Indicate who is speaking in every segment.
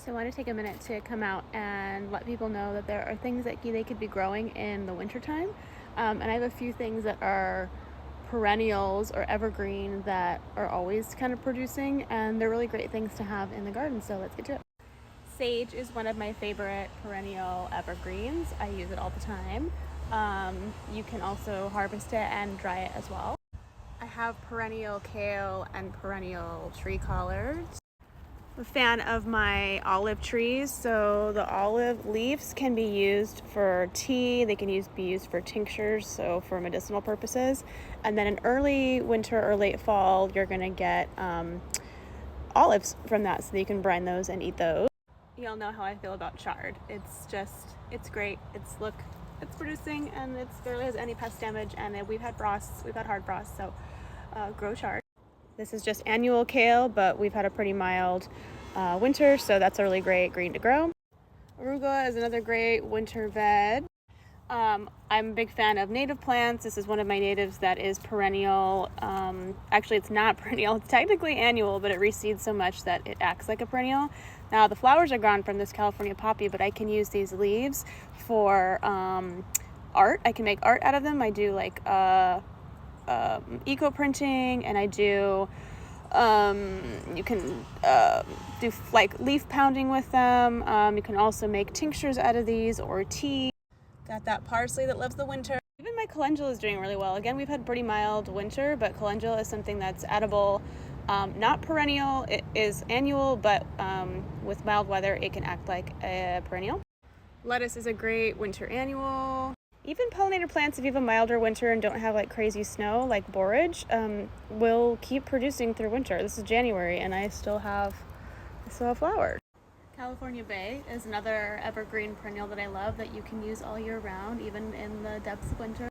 Speaker 1: So I want to take a minute to come out and let people know that there are things that they could be growing in the wintertime. And I have a few things that are perennials or evergreen that are always kind of producing, and they're really great things to have in the garden. So let's get to it. Sage is one of my favorite perennial evergreens. I use it all the time. You can also harvest it and dry it as well. I have perennial kale and perennial tree collards. I'm a fan of my olive trees. So the olive leaves can be used for tea. They can be used for tinctures, so for medicinal purposes. And then in early winter or late fall, you're gonna get olives from that, so that you can brine those and eat those. You all know how I feel about chard. It's great. It's producing, and it barely has any pest damage. And we've had hard frosts, so grow chard. This is just annual kale, but we've had a pretty mild winter, so that's a really great green to grow. Arugula is another great winter veg. I'm a big fan of native plants. This is one of my natives that is perennial. Actually, it's not perennial. It's technically annual, but it reseeds so much that it acts like a perennial. Now, the flowers are gone from this California poppy, but I can use these leaves for art. I can make art out of them. I do like eco printing, and I do you can do like leaf pounding with them. You can also make tinctures out of these or tea. Got that parsley that loves the winter. Even my calendula is doing really well. Again, we've had pretty mild winter, but calendula is something that's edible. Not perennial. It is annual, but with mild weather it can act like a perennial. Lettuce is a great winter annual. Even pollinator plants, if you have a milder winter and don't have like crazy snow, like borage, will keep producing through winter. This is January, and I still have flowers. California bay is another evergreen perennial that I love that you can use all year round, even in the depths of winter.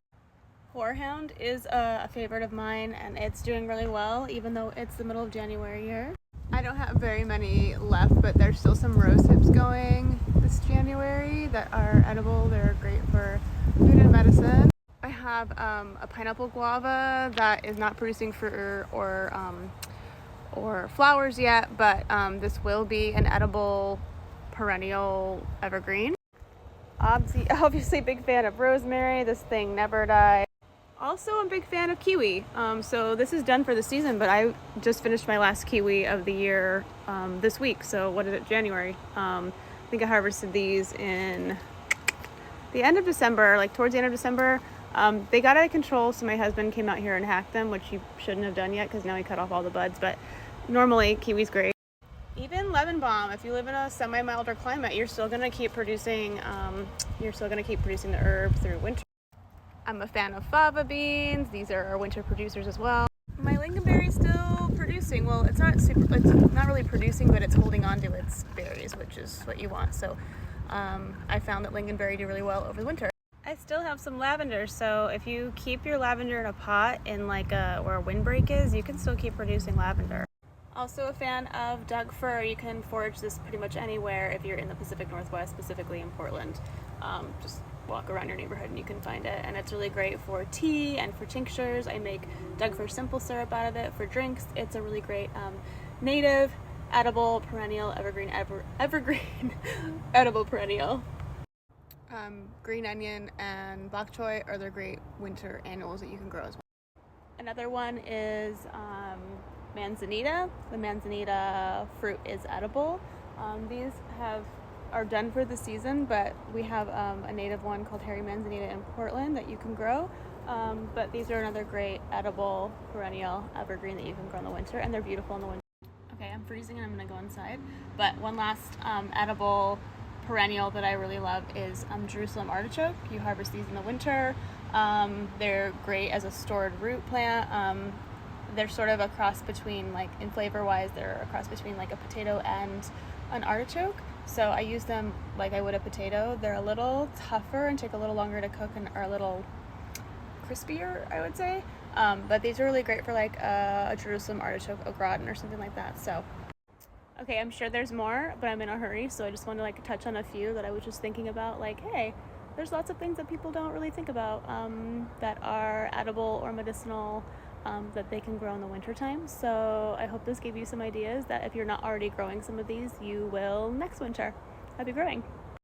Speaker 1: Horehound is a favorite of mine, and it's doing really well, even though it's the middle of January here. I don't have very many left, but there's still some rose hips going this January that are edible. They're great for food and medicine. I have a pineapple guava that is not producing fruit or flowers yet, but this will be an edible perennial evergreen. Obviously big fan of rosemary. This thing never dies. Also a big fan of kiwi. So this is done for the season, but I just finished my last kiwi of the year this week. So what is it, January? I think I harvested these in the end of December, like towards the end of December. They got out of control, so my husband came out here and hacked them, which he shouldn't have done yet because now he cut off all the buds, but normally kiwi's great. Even lemon balm, if you live in a semi-milder climate, you're still gonna keep producing the herb through winter. I'm a fan of fava beans. These are our winter producers as well. My lingonberry is still producing. Well, it's not really producing, but it's holding on to its berries, which is what you want. So I found that lingonberry do really well over the winter. I still have some lavender, so if you keep your lavender in a pot in like where a windbreak is, you can still keep producing lavender. Also a fan of Doug fir. You can forage this pretty much anywhere if you're in the Pacific Northwest, specifically in Portland. Just walk around your neighborhood and you can find it, and it's really great for tea and for tinctures. I make Doug fir simple syrup out of it for drinks. It's a really great native, edible, perennial, evergreen edible perennial. Green onion and bok choy are the great winter annuals that you can grow as well. Another one is manzanita. The manzanita fruit is edible. These are done for the season, but we have a native one called hairy manzanita in Portland that you can grow. But these are another great edible perennial evergreen that you can grow in the winter, and they're beautiful in the winter. Okay, I'm freezing and I'm gonna go inside. But one last edible perennial that I really love is Jerusalem artichoke. You harvest these in the winter. They're great as a stored root plant. They're sort of a cross between, like in flavor wise, they're a cross between like a potato and an artichoke. So I use them like I would a potato. They're a little tougher and take a little longer to cook and are a little crispier, I would say. But these are really great for like a Jerusalem artichoke au gratin or something like that. So okay, I'm sure there's more, but I'm in a hurry, so I just wanted to like touch on a few that I was just thinking about. Like, hey, there's lots of things that people don't really think about that are edible or medicinal that they can grow in the wintertime. So I hope this gave you some ideas that if you're not already growing some of these, you will next winter. Happy growing!